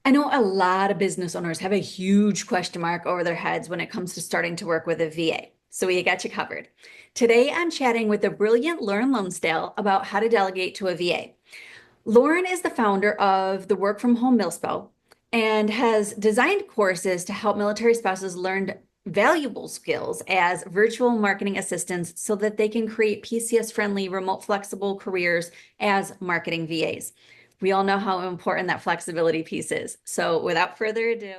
I know a lot of business owners have a huge question mark over their heads when it comes to starting to work with a VA. So we got you covered. Today I'm chatting with the brilliant Lauren Lomsdale about how to delegate to a VA. Lauren is the founder of the Work From Home Milspo and has designed courses to help military spouses learn valuable skills as virtual marketing assistants so that they can create PCS-friendly, remote, flexible careers as marketing VAs. We all know how important that flexibility piece is. So without further ado,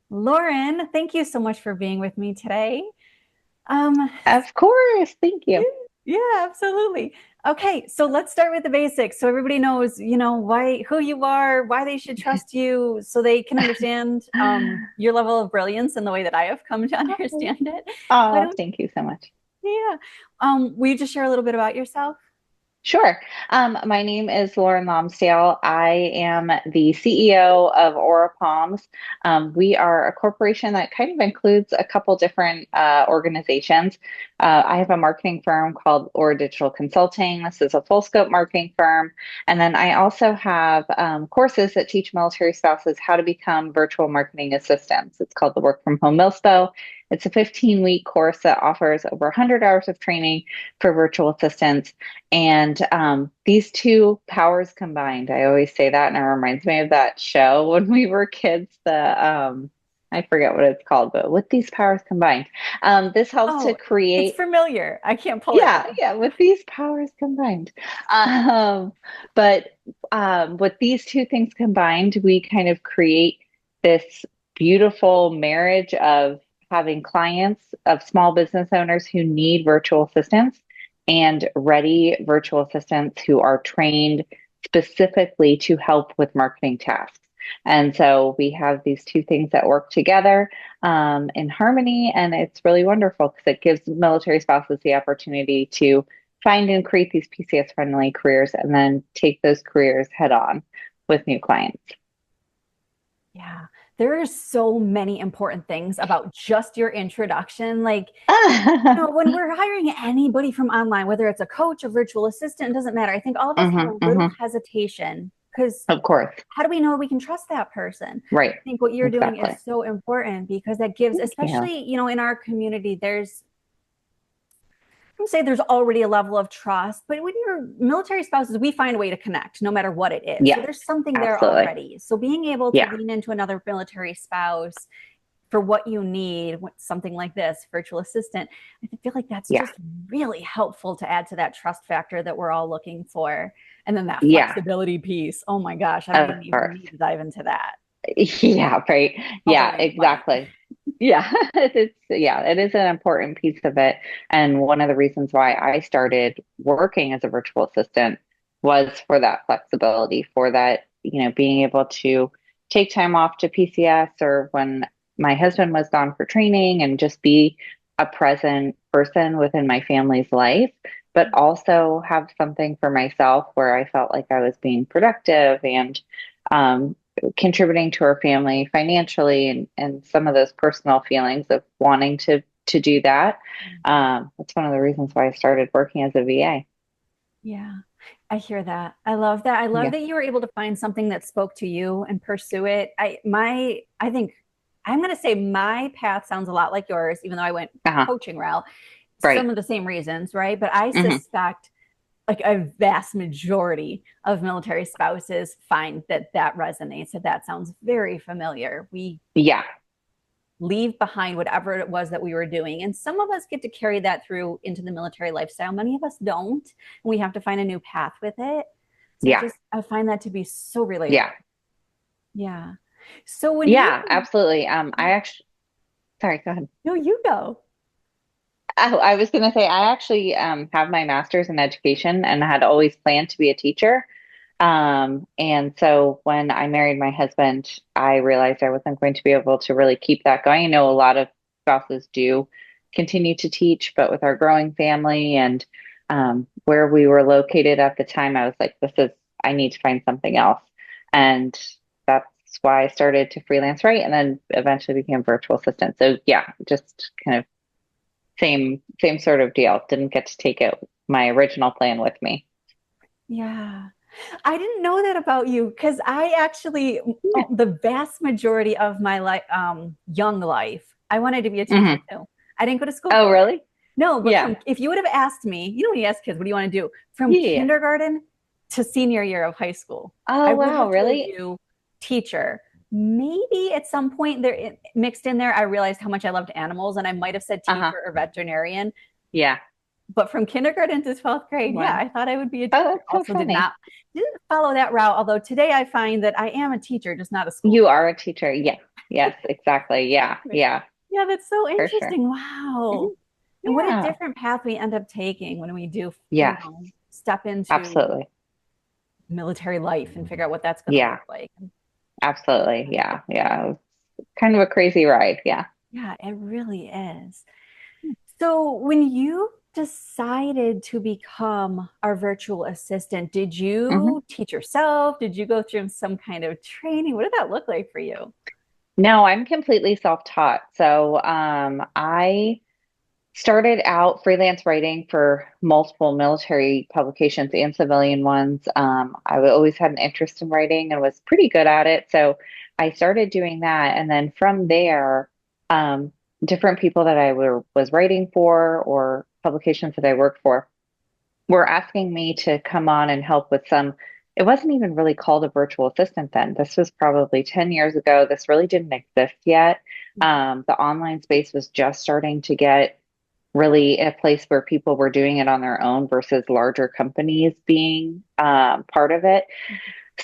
Lauren, thank you so much for being with me today. Um, Of course. Thank yeah, you. yeah, absolutely. Okay, so let's start with the basics so everybody knows, why, who you are, why they should trust you, so they can understand your level of brilliance in the way that I have come to understand it. Why Oh, don't, thank you so much. yeah. Will you just share a little bit about yourself? Sure. My name is Lauren Lomsdale. I am the CEO of Aura Palms. We are a corporation that kind of includes a couple different organizations. I have a marketing firm called Aura Digital Consulting. This is a full scope marketing firm. And then I also have courses that teach military spouses how to become virtual marketing assistants. It's called the Work From Home Milspo. It's a 15-week course that offers over 100 hours of training for virtual assistants. And these two powers combined, I always say that, and it reminds me of that show when we were kids. I forget what it's called, but with these powers combined, this helps to Oh, it's create. familiar. I can't pull it Yeah, though. yeah, with these powers combined. But with these two things combined, we kind of create this beautiful marriage of having clients of small business owners who need virtual assistants and ready virtual assistants who are trained specifically to help with marketing tasks. And so we have these two things that work together in harmony. And it's really wonderful because it gives military spouses the opportunity to find and create these PCS friendly careers and then take those careers head on with new clients. Yeah, there are so many important things about just your introduction. Like, when we're hiring anybody from online, whether it's a coach, a virtual assistant, it doesn't matter. I think all of us have Hmm. a little Hmm. hesitation because Of course. how do we know we can trust that person? Right. I think what you're doing Exactly. is so important because that gives, Thank you. especially, in our community, I would say there's already a level of trust, but when you're military spouses, we find a way to connect no matter what it is. So Yes, there's something there absolutely. already. So being able to Yeah. lean into another military spouse for what you need, something like this, virtual assistant, I feel like that's Yeah. just really helpful to add to that trust factor that we're all looking for. And then that Yeah. flexibility piece. Oh my gosh, I don't Of even course. need to dive into that. Yeah, right. Although Yeah, I might. exactly. Yeah, it is an important piece of it. And one of the reasons why I started working as a virtual assistant was for that flexibility, for that, being able to take time off to PCS or when my husband was gone for training and just be a present person within my family's life, but also have something for myself where I felt like I was being productive and um, contributing to our family financially and some of those personal feelings of wanting to do that. That's one of the reasons why I started working as a VA. Yeah, I hear that. I love that. I love Yeah. that you were able to find something that spoke to you and pursue it. I think I'm going to say my path sounds a lot like yours, even though I went Uh-huh. coaching route. Right. Some of the same reasons, right? But I Hmm. suspect like a vast majority of military spouses find that that resonates, that sounds very familiar. We Yeah. leave behind whatever it was that we were doing. And some of us get to carry that through into the military lifestyle. Many of us don't. And we have to find a new path with it. So Yeah. I find that to be so Yeah. relatable. Yeah. So when you, Yeah, absolutely. I actually, sorry, go ahead. no, you go. Oh, I was going to say, I actually have my master's in education and had always planned to be a teacher. And so when I married my husband, I realized I wasn't going to be able to really keep that going. I know a lot of spouses do continue to teach, but with our growing family and where we were located at the time, I was like, I need to find something else. And that's why I started to freelance write and then eventually became a virtual assistant. So yeah, just kind of same sort of deal. Didn't get to take it my original plan with me. Yeah. I didn't know that about you because I actually, Yeah. the vast majority of my life, young life, I wanted to be a teacher Hmm. too. I didn't go to school Oh, for it. really? No, but Yeah. from if you would have asked me, you know, when you ask kids, what do you want to do? From Yeah. kindergarten to senior year of high school, I Oh, would wow. have told Really? you teacher. Maybe at some point there mixed in there, I realized how much I loved animals, and I might have said Uh-huh. teacher or veterinarian. Yeah. But from kindergarten to 12th grade, yeah, Wow. I thought I would be a Oh, teacher. that's so Also funny. didn't follow that route, although today I find that I am a teacher, just not a school You are a teacher. Yes. Yes, exactly. Yeah. teacher. Yeah, Yeah, that's so for sure. interesting. Wow. Mhm. And what a Yeah. different path we end up taking when we do, Yes, step into absolutely. military life and figure out what that's going to Yeah, look like. absolutely. Yeah. Yeah. It was kind of a crazy ride. Yeah. Yeah, it really is. So, when you decided to become our virtual assistant, did Hmm. you teach yourself? Did you go through some kind of training? What did that look like for you? No, I'm completely self-taught. So, I started out freelance writing for multiple military publications and civilian ones. I always had an interest in writing and was pretty good at it. So I started doing that. And then from there, um, different people that was writing for or publications that I worked for were asking me to come on and help with some. It wasn't even really called a virtual assistant then. This was probably 10 years ago. This really didn't exist yet. The online space was just starting to get really a place where people were doing it on their own versus larger companies being part of it.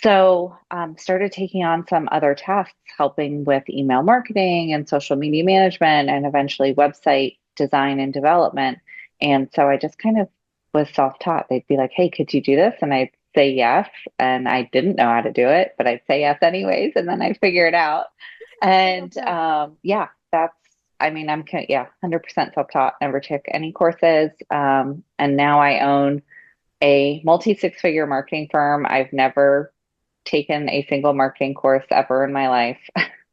So started taking on some other tasks, helping with email marketing and social media management, and eventually website design and development. And so I just kind of was self-taught. They'd be like, "Hey, could you do this?" And I'd say yes, and I didn't know how to do it, but I'd say yes anyways, and then I'd figure it out. I love And that. yeah, that's. I mean, yeah, 100% self-taught. Never took any courses, and now I own a multi six-figure marketing firm. I've never taken a single marketing course ever in my life.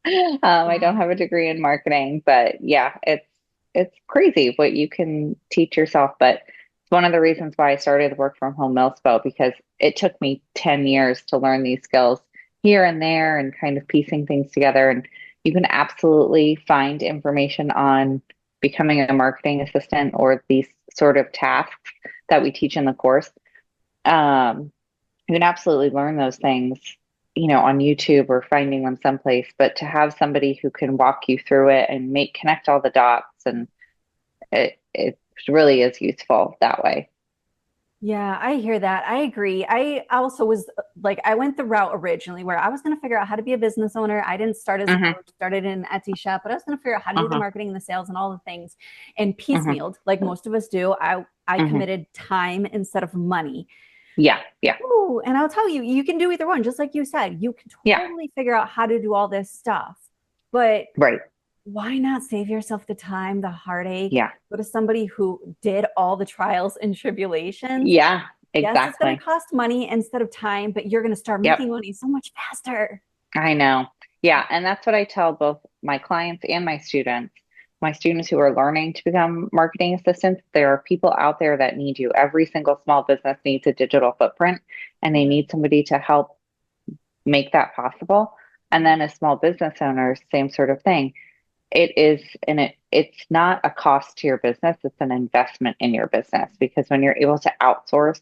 I don't Wow. have a degree in marketing, but yeah, it's crazy what you can teach yourself. But it's one of the reasons why I started Work From Home Milspo because it took me 10 years to learn these skills here and there and kind of piecing things together. And you can absolutely find information on becoming a marketing assistant or these sort of tasks that we teach in the course. Um, you can absolutely learn those things, on YouTube or finding them someplace, but to have somebody who can walk you through it and connect all the dots and it really is useful that way. Yeah, I hear that. I agree. I also was like, I went the route originally where I was going to figure out how to be a business owner. I didn't start as a Hmm. coach, started in an Etsy shop, but I was going to figure out how to do the Uh-huh. marketing and the sales and all the things and Hmm. piecemealed, like most of us do. I Hmm. committed time instead of money. Yeah, yeah, Ooh, and I'll tell you, you can do either one, just like you said. You can yeah, totally figure out how to do all this stuff. But right. why not save yourself the time, the heartache, Yeah, go to somebody who did all the trials and tribulations? yeah, Yes, it's going to exactly. cost money instead of time, but you're going to start Yep, making money so much faster. I know. Yeah, and that's what I tell both my clients and my students. My students who are learning to become marketing assistants, there are people out there that need you. Every single small business needs a digital footprint, and they Yeah. need somebody to help make that possible. And then as small business owners, same sort of thing. It is, and it's not a cost to your business, it's an investment in your business because when you're able to outsource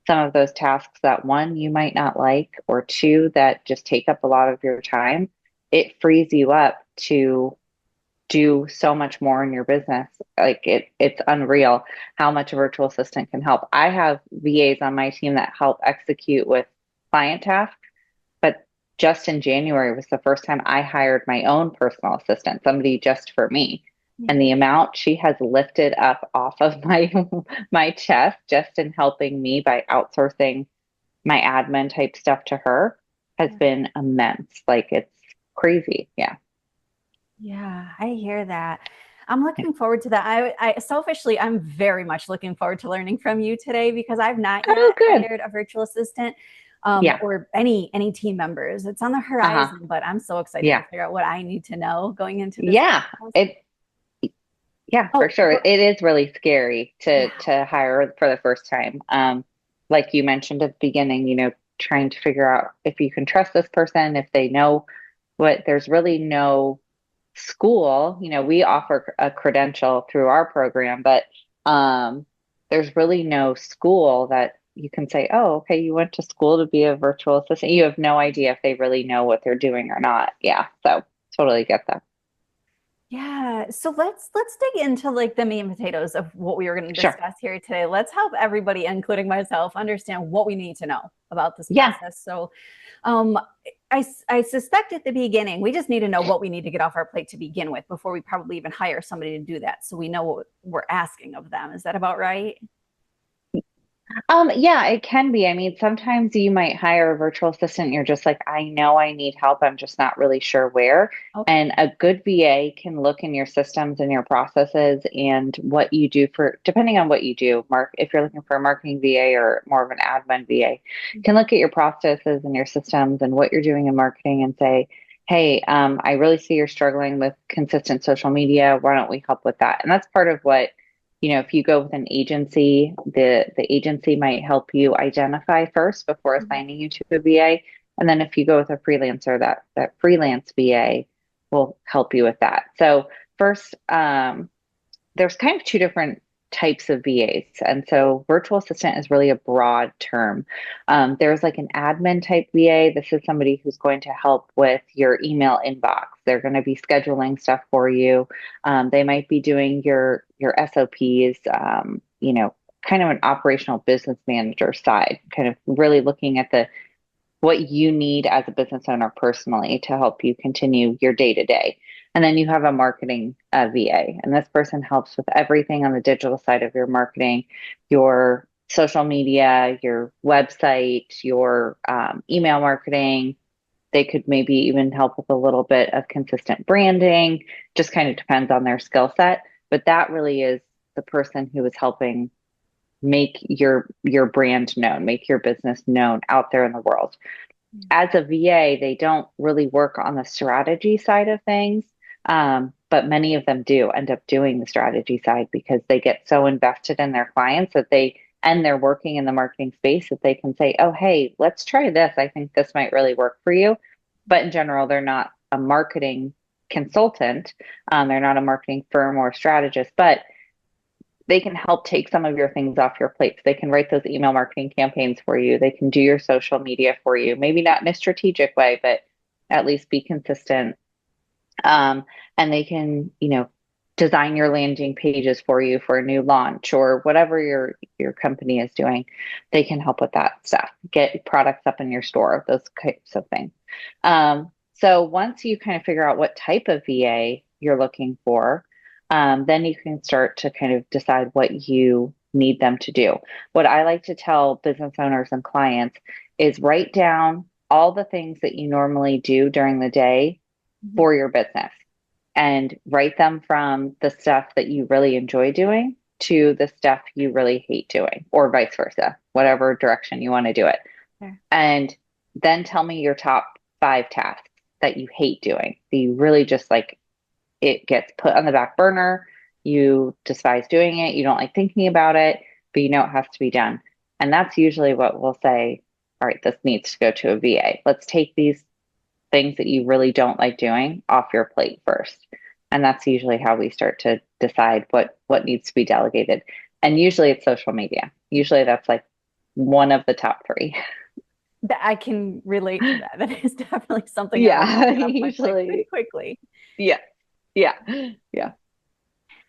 some of those tasks that one you might not like or two that just take up a lot of your time, it frees you up to do so much more in your business. Like it's unreal how much a virtual assistant can help. I have VAs on my team that help execute with client tasks, but just in January was the first time I hired my own personal assistant, somebody just for me. And the amount she has lifted up off of my my chest just in helping me by outsourcing my admin type stuff to her has been immense. Like it's crazy. Yeah. Yeah, I hear that. I'm looking forward to that. I selfishly, I'm very much looking forward to learning from you today because I've not Oh, yet good. hired a virtual assistant Yeah. or any team members. It's on the Uh-huh. horizon, but I'm so excited to Yeah. figure out what I need to know going into this Yeah. process. It Yeah, for Oh, sure. but It is really scary yeah, to hire for the first time. Like you mentioned at the beginning, trying to figure out if you can trust this person, if they know what, there's really no school. We offer a credential through our program, but um, there's really no school that you can say, oh, okay, you went to school to be a virtual assistant. You have no idea if they really know what they're doing or not. Yeah, so totally get that. Yeah, so let's dig into like the meat and potatoes of what we were going to Sure. discuss here today. Let's help everybody, including myself, understand what we need to know about this Yeah. process. So, um, I suspect at the beginning we just need to know what we need to get off our plate to begin with before we probably even hire somebody to do that. So we know what we're asking of them. Is that about right? Yeah, it can be. I mean, sometimes you might hire a virtual assistant. You're just like, I know I need help. I'm just not really sure where. Okay. And a good VA can look in your systems and your processes and what you do for, depending on what you do, if you're looking for a marketing VA or more of an admin VA, can look at your processes and your systems and what you're doing in marketing and say, hey, I really see you're struggling with consistent social media. Why don't we help with that? And that's part of what if you go with an agency, the agency might help you identify first before Mhm. assigning you to a VA. And then if you go with a freelancer, that freelance VA will help you with that. So first, there's kind of two different types of VAs. And so virtual assistant is really a broad term. There's like an admin type VA. This is somebody who's going to help with your email inbox. They're going to be scheduling stuff for you. They might be doing your SOPs, kind of an operational business manager side, kind of really looking at the what you need as a business owner personally to help you continue your day to day. And then you have a marketing VA, and this person helps with everything on the digital side of your marketing, your social media, your website, your email marketing. They could maybe even help with a little bit of consistent branding, just kind of depends on their skill set. But that really is the person who is helping make your brand known, make your business known out there in the world. As a VA, they don't really work on the strategy side of things, but many of them do end up doing the strategy side because they get so invested in their clients and they're working in the marketing space that they can say, oh, hey, let's try this. I think this might really work for you. But in general, they're not a marketing consultant. They're not a marketing firm or strategist, but they can help take some of your things off your plate. They can write those email marketing campaigns for you. They can do your social media for you. Maybe not in a strategic way, but at least be consistent. And they can, design your landing pages for you for a new launch or whatever your company is doing. They can help with that stuff. Get products up in your store, those types of things. So once you kind of figure out what type of VA you're looking for, then you can start to kind of decide what you need them to do. What I like to tell business owners and clients is write down all the things that you normally do during the day Mhm. for your business and write them from the stuff that you really enjoy doing to the stuff you really hate doing, or vice versa, whatever direction you want to do it. Sure. And then tell me your top 5 tasks that you hate doing, that you really just like it gets put on the back burner. You despise doing it. You don't like thinking about it, but you know it has to be done. And that's usually what we'll say, all right, this needs to go to a VA. Let's take these things that you really don't like doing off your plate first. And that's usually how we start to decide what needs to be delegated. And usually it's social media. Usually that's like one of the top 3. I can relate to that. That is definitely something I would Yeah, get off my plate pretty usually. quickly. Yeah. Yeah. Yeah.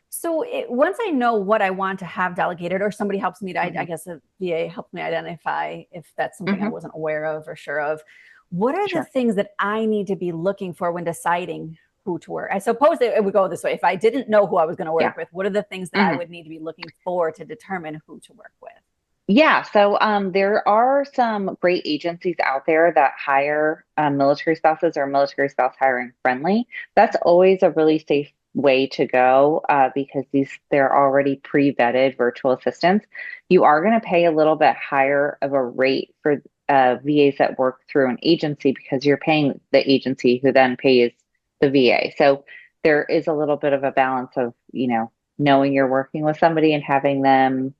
So once I know what I want to have delegated, or somebody helps me to, I Hmm. guess a VA helps me identify if that's something I Hmm. wasn't aware of or sure of. What are the Sure. things that I need to be looking for when deciding who to work? I suppose it would go this way. If I didn't know who I was going to Yeah. work with, what are the things that I Hmm. would need to be looking for to determine who to work with? Yeah, so there are some great agencies out there that hire military spouses or military spouse hiring friendly. That's always a really safe way to go because they're already pre-vetted virtual assistants. You are going to pay a little bit higher of a rate for VAs that work through an agency because you're paying the agency who then pays the VA. So there is a little bit of a balance of, knowing you're working with somebody and having them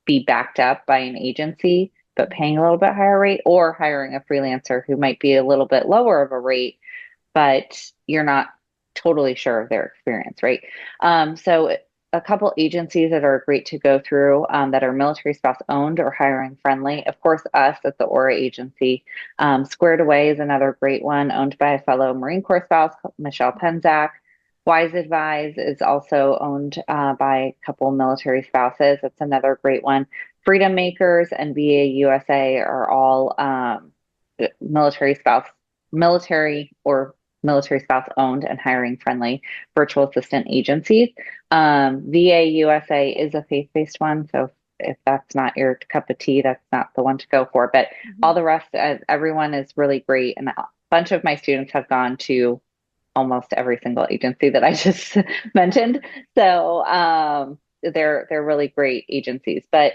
be backed up by an agency, but paying a little bit higher rate, or hiring a freelancer who might be a little bit lower of a rate, but you're not totally sure of their experience, right? So a couple agencies that are great to go through that are military spouse owned or hiring friendly. Of course, us at the Aura agency. Squared Away is another great one, owned by a fellow Marine Corps spouse, Michelle Penzak. Wise Advise is also owned by a couple military spouses. That's another great one. Freedom Makers and VA USA are all military spouse, military or military spouse owned and hiring friendly virtual assistant agencies. VA USA is a faith-based one. So if that's not your cup of tea, that's not the one to go for. But all the rest, everyone is really great. And a bunch of my students have gone to almost every single agency that I just mentioned. So they're really great agencies. But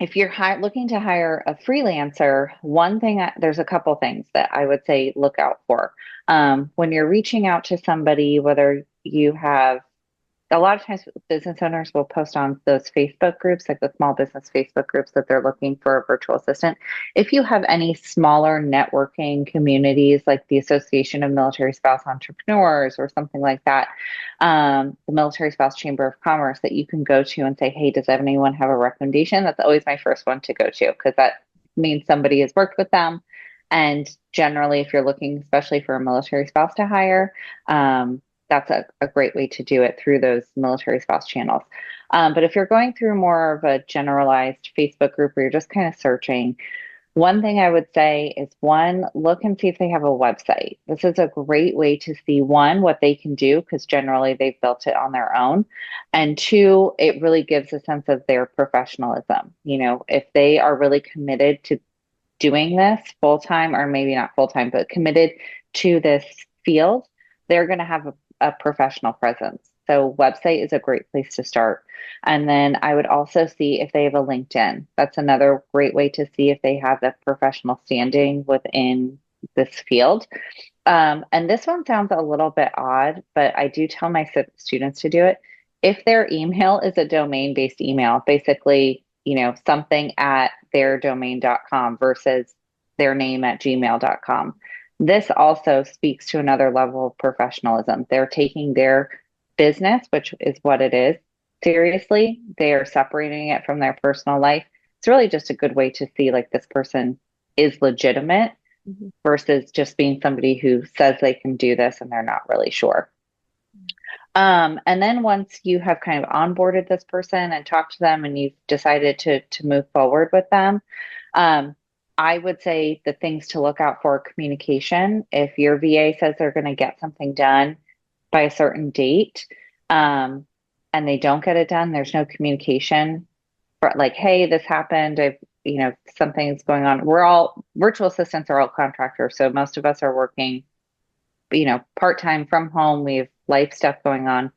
if you're looking to hire a freelancer, one thing there's a couple things that I would say look out for when you're reaching out to somebody, whether you have a lot of times business owners will post on those Facebook groups, like the small business Facebook groups, that they're looking for a virtual assistant. If you have any smaller networking communities, like the Association of Military Spouse Entrepreneurs or something like that, the Military Spouse Chamber of Commerce, that you can go to and say, hey, does anyone have a recommendation? That's always my first one to go to, because that means somebody has worked with them. And generally, if you're looking, especially for a military spouse to hire, that's a great way to do it through those military spouse channels. But if you're going through more of a generalized Facebook group where you're just kind of searching, one thing I would say is, one, look and see if they have a website. This is a great way to see, one, what they can do, because generally they've built it on their own. And two, it really gives a sense of their professionalism. You know, if they are really committed to doing this full time, or maybe not full time, but committed to this field, they're going to have a professional presence. So website is a great place to start. And then I would also see if they have a LinkedIn. That's another great way to see if they have the professional standing within this field. And this one sounds a little bit odd, but I do tell my students to do it. If their email is a domain-based email, basically, you know, something at their domain.com versus their name at gmail.com. This also speaks to another level of professionalism. They're taking their business, which is what it is, seriously. They are separating it from their personal life. It's really just a good way to see, like, this person is legitimate versus just being somebody who says they can do this and they're not really sure. And then once you have kind of onboarded this person and talked to them and you've decided to move forward with them, I would say the things to look out for: communication. If your VA says they're going to get something done by a certain date, and they don't get it done, there's no communication. For, like, hey, this happened. Something's going on. We're all virtual assistants are all contractors, so most of us are working, part-time from home. We have life stuff going on.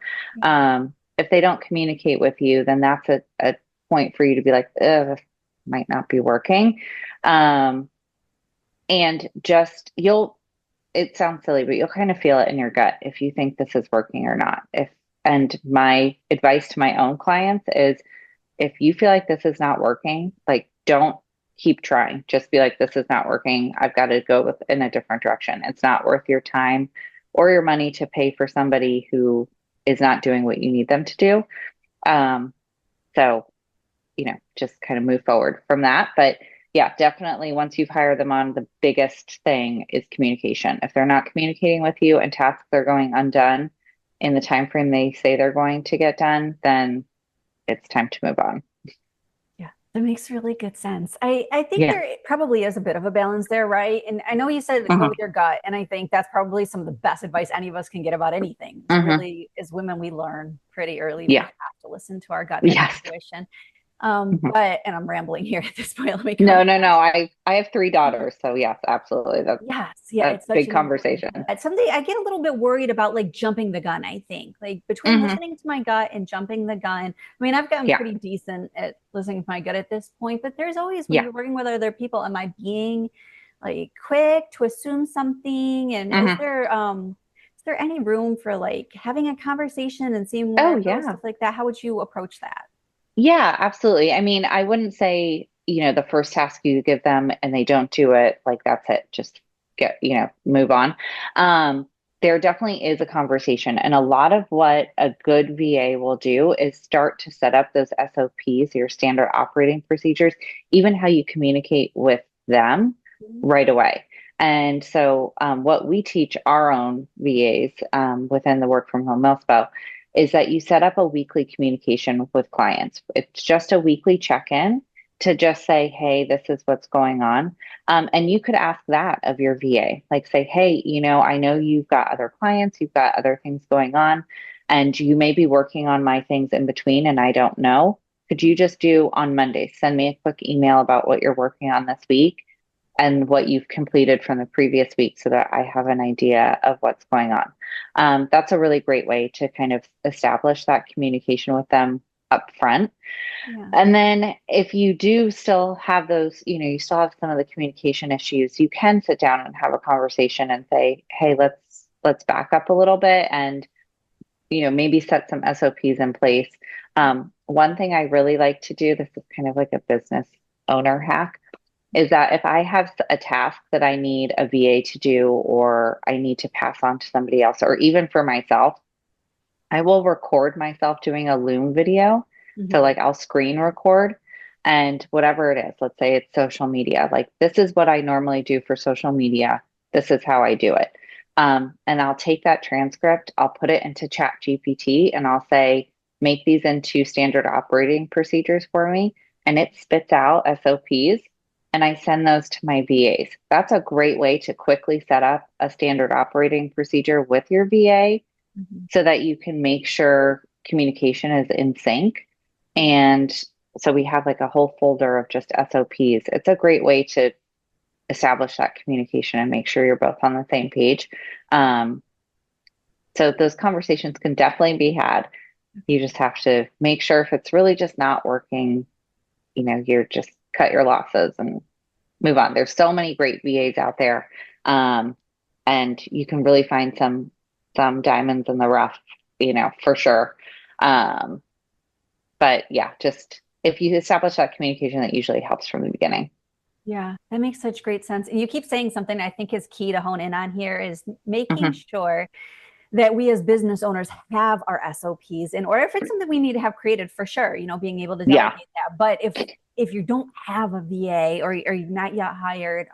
If they don't communicate with you, then that's a point for you to be like, this might not be working. And just, it sounds silly, but you'll kind of feel it in your gut if you think this is working or not. And my advice to my own clients is, if you feel like this is not working, like, don't keep trying. Just be like, this is not working. I've got to go in a different direction. It's not worth your time or your money to pay for somebody who is not doing what you need them to do. So, just kind of move forward from that. But yeah, definitely once you've hired them on, the biggest thing is communication. If they're not communicating with you and tasks are going undone in the time frame they say they're going to get done, then it's time to move on. Yeah, that makes really good sense. I think Yeah. there probably is a bit of a balance there, right? And I know you said go with your gut, and I think that's probably some of the best advice any of us can get about anything. Really, as women, we learn pretty early. We Yeah. have to listen to our gut in Yes. intuition. But, and I'm rambling here at this point. Let me No. I have 3 daughters, so yes, absolutely. That's it's such big an conversation. someday I get a little bit worried about, like, jumping the gun. I think, like, between listening to my gut and jumping the gun. I mean, I've gotten pretty decent at listening to my gut at this point, but there's always, when you're working with other people, am I being, like, quick to assume something? And is there any room for, like, having a conversation and seeing where it goes, stuff like that? How would you approach that? Yeah, absolutely. I mean, I wouldn't say, the first task you give them and they don't do it, like that's it. Just move on. Um, there definitely is a conversation. And a lot of what a good VA will do is start to set up those SOPs, your standard operating procedures, even how you communicate with them right away. And so, what we teach our own VAs within the Work From Home Milspo is that you set up a weekly communication with clients. It's just a weekly check-in to just say, hey, this is what's going on. And you could ask that of your VA, like say, hey, I know you've got other clients, you've got other things going on, and you may be working on my things in between, and I don't know. Could you just do on Monday, send me a quick email about what you're working on this week and what you've completed from the previous week so that I have an idea of what's going on. That's a really great way to kind of establish that communication with them up front. Yeah. And then if you do still have those, you still have some of the communication issues, you can sit down and have a conversation and say, hey, let's back up a little bit and maybe set some SOPs in place. One thing I really like to do, this is kind of like a business owner hack, is that if I have a task that I need a VA to do, or I need to pass on to somebody else, or even for myself, I will record myself doing a Loom video. So, Mhm. like, I'll screen record and whatever it is, let's say it's social media, like, this is what I normally do for social media. This is how I do it. And I'll take that transcript, I'll put it into Chat GPT, and I'll say, make these into standard operating procedures for me. And it spits out SOPs and I send those to my VAs. That's a great way to quickly set up a standard operating procedure with your VA Mhm. so that you can make sure communication is in sync. And so we have like a whole folder of just SOPs. It's a great way to establish that communication and make sure you're both on the same page. Um, so those conversations can definitely be had. You just have to make sure if it's really just not working, you're just cut your losses and move on. There's so many great VAs out there. Um, and you can really find some diamonds in the rough, for sure. Um, but yeah, just if you establish that communication, that usually helps from the beginning. Yeah, that makes such great sense. And you keep saying something I think is key to hone in on here is making Hmm. sure that we as business owners have our SOPs in order if it's something we need to have created for sure, being able to Yeah, delegate that. But if you don't have a VA or you've not yet hired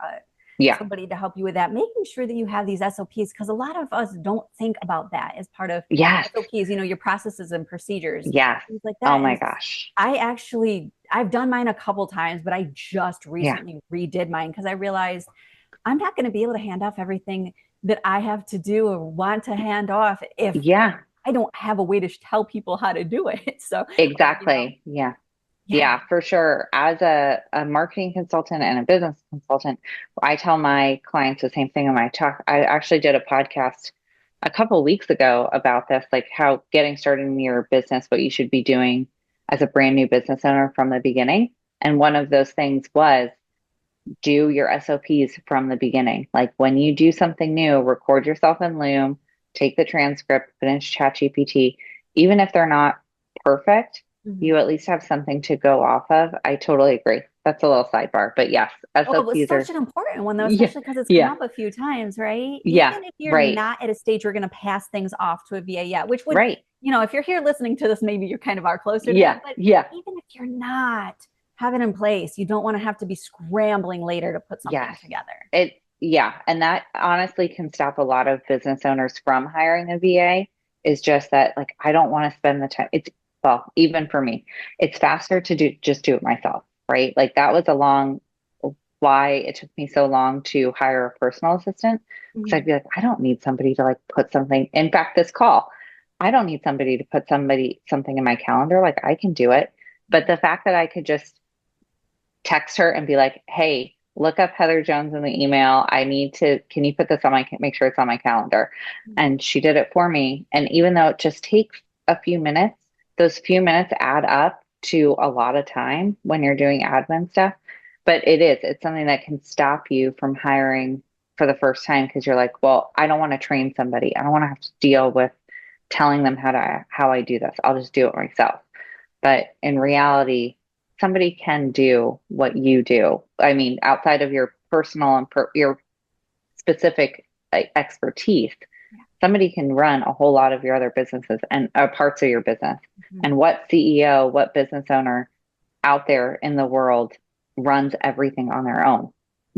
yeah, somebody to help you with that, making sure that you have these SOPs because a lot of us don't think about that as part of yes, SOPs, your processes and procedures, yes. things like Oh that. my And gosh. I've done mine a couple times, but I just Yeah, recently redid mine because I realized I'm not going to be able to hand off everything that I have to do or want to hand off if yeah, I don't have a way to tell people how to do it. So, exactly. Yeah. yeah. Yeah, for sure. As a marketing consultant and a business consultant, I tell my clients the same thing in my talk. I actually did a podcast a couple of weeks ago about this, like how getting started in your business, what you should be doing as a brand new business owner from the beginning. And one of those things was do your SOPs from the beginning. Like when you do something new, record yourself in Loom, take the transcript, finish ChatGPT. Even if they're not perfect, Mhm. you at least have something to go off of. I totally agree. That's a little sidebar, but yes, Oh, it's SOPs such are, an important one, though, yeah, especially because it's come yeah, up a few times, right? yeah, Even if you're right, not at a stage you're going to pass things off to a VA yet, which would, right. if you're here listening to this, maybe you kind of are closer to that. Yeah, But yeah, even if you're not, have it in place. You don't want to have to be scrambling later to put something yes. together. Yeah. And that honestly can stop a lot of business owners from hiring a VA is just that, like, I don't want to spend the time. Well, even for me, it's faster to just do it myself, right? Like, that was why it took me so long to hire a personal assistant. Because I'd Mhm. be like, I don't need somebody to like put something, in fact, this call, I don't need somebody to put something in my calendar. Like, I can do it. But the fact that I could just text her and be like, hey, look up Heather Jones in the email. Can you put this on make sure it's on my calendar? And she did it for me. And even though it just takes a few minutes, those few minutes add up to a lot of time when you're doing admin stuff. But it's something that can stop you from hiring for the first time because you're like, well, I don't want to train somebody. I don't want to have to deal with telling them how I do this. I'll just do it myself. But in reality, somebody can do what you do. I mean, outside of your personal and your specific expertise, somebody can run a whole lot of your other businesses and parts of your business. Mhm. And what CEO, what business owner out there in the world runs everything on their own?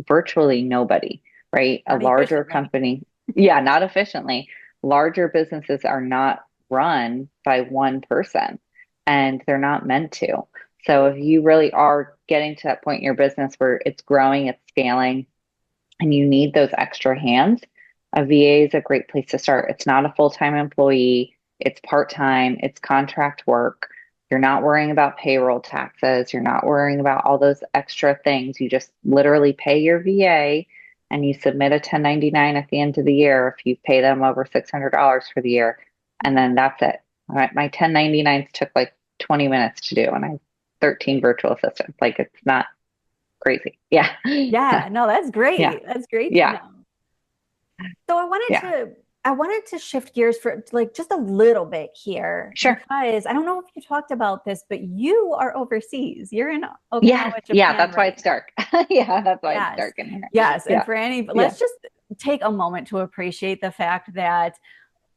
Virtually nobody, right? A Not larger efficiently. company, yeah, not efficiently. Larger businesses are not run by one person and they're not meant to. So if you really are getting to that point in your business where it's growing, it's scaling, and you need those extra hands, a VA is a great place to start. It's not a full-time employee, it's part-time, it's contract work. You're not worrying about payroll taxes, you're not worrying about all those extra things. You just literally pay your VA and you submit a 1099 at the end of the year if you pay them over $600 for the year. And then that's it. My 1099s took like 20 minutes to do, and I have 13 virtual assistants. Like it's not crazy. Yeah. Yeah, no, that's Yeah. great. That's great to Yeah. know. So Yeah. I wanted to shift gears for like just a little bit here Sure. because I don't know if you talked about this, but you are overseas. You're in Yes. Okinawa, Yeah. Japan That's why right it's now. dark. Yeah. That's why it's Yes. dark in here. Yes. And Yeah. for any, Yeah. let's just take a moment to appreciate the fact that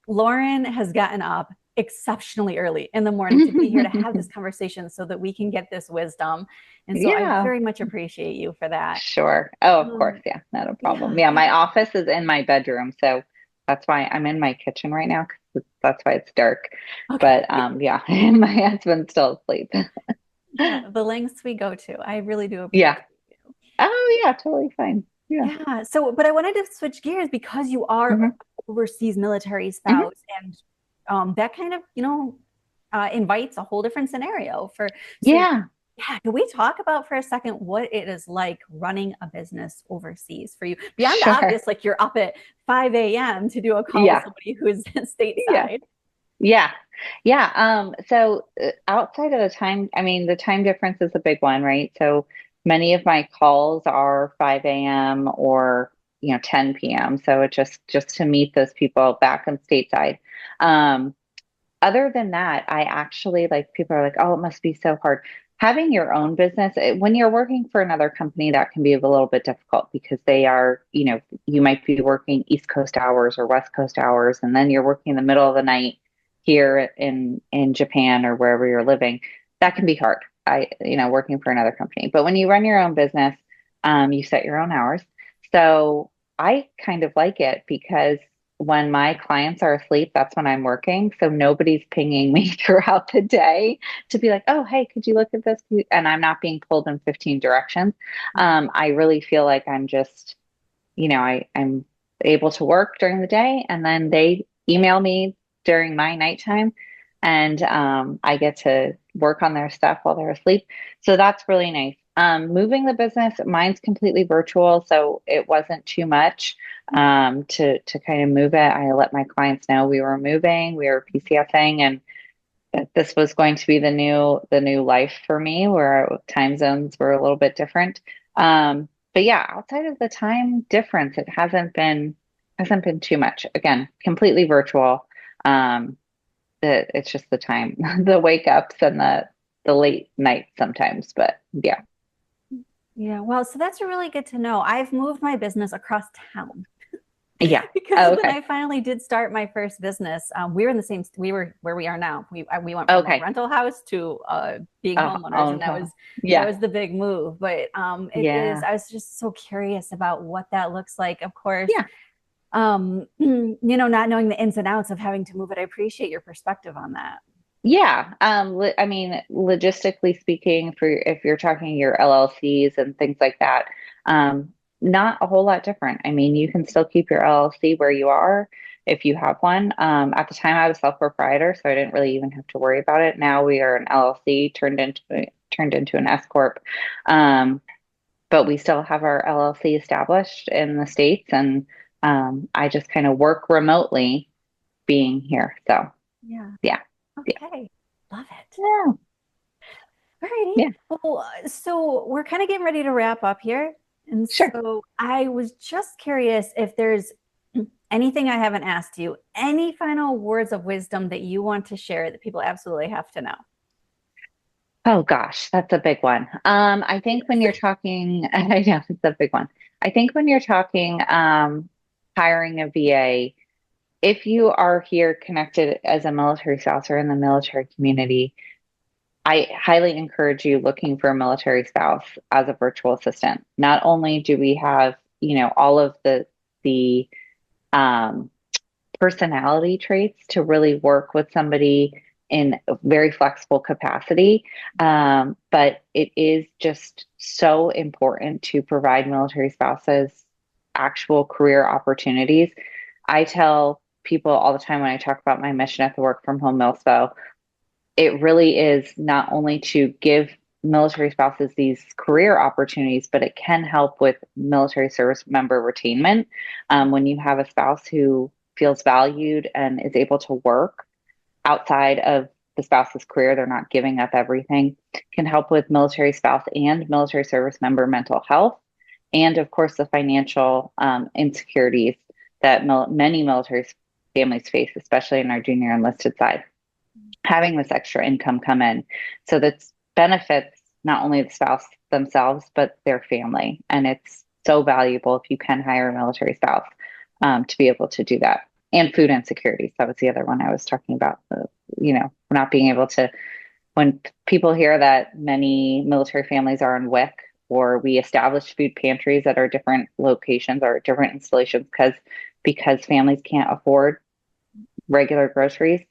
Lauren has gotten up exceptionally early in the morning to be here to have this conversation so that we can get this wisdom. And so I Yeah. very much appreciate you for that. Sure. Oh, of course. Um, Yeah. Not a problem. yeah, Yeah. My yeah. office is in my bedroom. So that's why I'm in my kitchen right now, because that's why it's dark. But Okay. yeah, and my husband's still asleep. Yeah, the lengths we go to. I really do Yeah. appreciate you. Oh, yeah. Totally fine. Yeah. Yeah. So, but I wanted to switch gears because you are Hmm. overseas military Hmm. spouse, and that kind of, invites a whole different scenario for. So, Yeah. yeah, can we talk about for a second what it is like running a business overseas for you? Beyond the Sure. obvious, like you're up at 5 a.m. to do a call with Yeah. somebody who's Yeah. stateside. Yeah. Yeah. So outside of the time, I mean, the time difference is a big one, right? So many of my calls are 5 a.m. or, 10 p.m. So it just to meet those people back in stateside. Um, Other than that, I actually like people are like, oh, it must be so hard. Having your own business, when you're working for another company, that can be a little bit difficult because they are, you might be working East Coast hours or West Coast hours, and then you're working in the middle of the night here in Japan or wherever you're living. That can be hard. Working for another company. But when you run your own business, you set your own hours. So I kind of like it because when my clients are asleep, that's when I'm working. So nobody's pinging me throughout the day to be like, oh, hey, could you look at this? And I'm not being pulled in 15 directions. I really feel like I'm just, I'm able to work during the day and then they email me during my nighttime and I get to work on their stuff while they're asleep. So that's really nice. Moving the business, mine's completely virtual, so it wasn't too much to kind of move it. I let my clients know we were moving, we were PCSing, and that this was going to be the new life for me, where time zones were a little bit different. But yeah, outside of the time difference, it hasn't been too much. Again, completely virtual. Um, it's just the time, the wake ups and the late nights sometimes. But yeah, Yeah, well, so that's really good to know. I've moved my business across town. yeah. Because Oh, when okay, I finally did start my first business, we were in the same, we were where we are now. We went from a okay. rental house to being homeowners, and Own that time. was Yeah, the big move. But it is. yeah, I was just so curious about what that looks like. Of course, yeah. not knowing the ins and outs of having to move it. I appreciate your perspective on that. Yeah, I mean, logistically speaking, for if you're talking your LLCs and things like that, um, not a whole lot different. I mean, you can still keep your LLC where you are if you have one. At the time, I was self-proprietor, so I didn't really even have to worry about it. Now we are an LLC turned into an S corp, um, but we still have our LLC established in the States, and I just kind of work remotely being here. So Yeah. yeah, yeah, Okay. Love it. yeah, Alrighty. yeah. Well, so we're kind of getting ready to wrap up here. And Sure. so I was just curious if there's anything I haven't asked you, any final words of wisdom that you want to share that people absolutely have to know? Oh gosh, that's a big one. I think when you're talking, I know it's a big one. I think when you're talking hiring a VA, if you are here connected as a military spouse or in the military community, I highly encourage you looking for a military spouse as a virtual assistant. Not only do we have, all of the um, personality traits to really work with somebody in a very flexible capacity. But it is just so important to provide military spouses actual career opportunities. I tell people all the time when I talk about my mission at the Work From Home Milspo, it really is not only to give military spouses these career opportunities, but it can help with military service member retainment. When you have a spouse who feels valued and is able to work outside of the spouse's career, they're not giving up everything, can help with military spouse and military service member mental health. And of course, the financial insecurities that many military families face, especially in our junior enlisted side, having this extra income come in. So that benefits not only the spouse themselves, but their family. And it's so valuable if you can hire a military spouse to be able to do that. And food insecurities. That was the other one I was talking about. Not being able to, when people hear that many military families are on WIC, or we establish food pantries at our different locations or different installations because families can't afford regular groceries,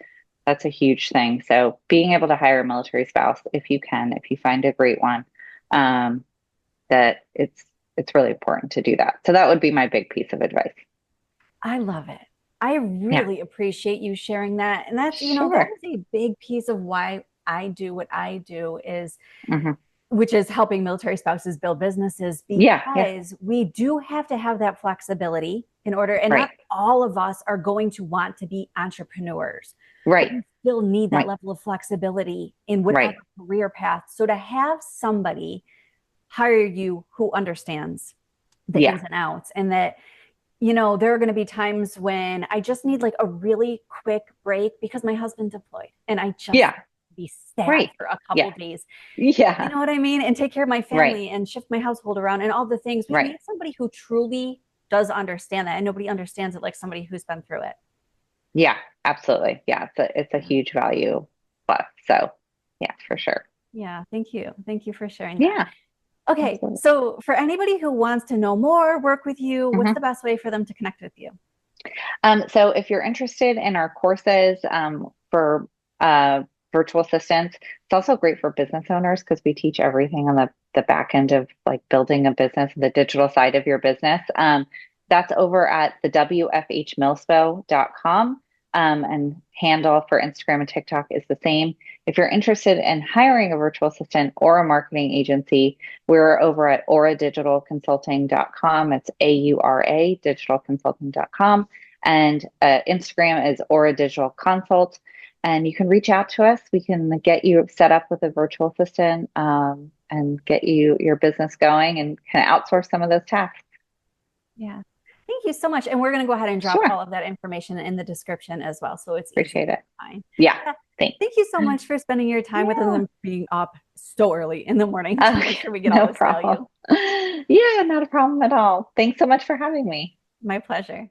that's a huge thing. So being able to hire a military spouse, if you can, if you find a great one, that it's really important to do that. So that would be my big piece of advice. I love it. I Yeah, really appreciate you sharing that. And that's, that sure. is a big piece of why I do what I do is, Hmm. which is helping military spouses build businesses, Yeah, yeah, because we do have to have that flexibility in order, and right, not all of us are going to want to be entrepreneurs, but right, we still need that right, level of flexibility in whatever right. career path. So to have somebody hire you who understands the Yeah, ins and outs, and that there are going to be times when I just need like a really quick break because my husband deployed and I just yeah, be sad right. for a couple Yeah, days. You yeah, know what I mean? And take care of my right, family and shift my household around and all the things. We right. need somebody who truly does understand that. And nobody understands it like somebody who's been through it. Yeah, absolutely. Yeah, it's a Yeah. huge value plus. So, yeah, for sure. Yeah. Thank you. Thank you for sharing that. Yeah, Okay. absolutely. So, for anybody who wants to know more, work with you, what's Hmm. the best way for them to connect with you? So if you're interested in our courses for virtual assistants, it's also great for business owners because we teach everything on the back end of like building a business, the digital side of your business. That's over at the wfhmilspo.com. And handle for Instagram and TikTok is the same. If you're interested in hiring a virtual assistant or a marketing agency, we're over at auradigitalconsulting.com. It's AURA digitalconsulting.com. And Instagram is Aura Digital Consult. And you can reach out to us. We can get you set up with a virtual assistant and get your business going and kind of outsource some of those tasks. Yeah. Thank you so much. And we're going to go ahead and drop Sure. all of that information in the description as well. So it's easy Appreciate to it. find. Yeah. Yeah. Thanks. Thank you so much for spending your time with us Yeah. and being up so early in the morning to make sure we get all No this problem. value. Yeah, not a problem at all. Thanks so much for having me. My pleasure.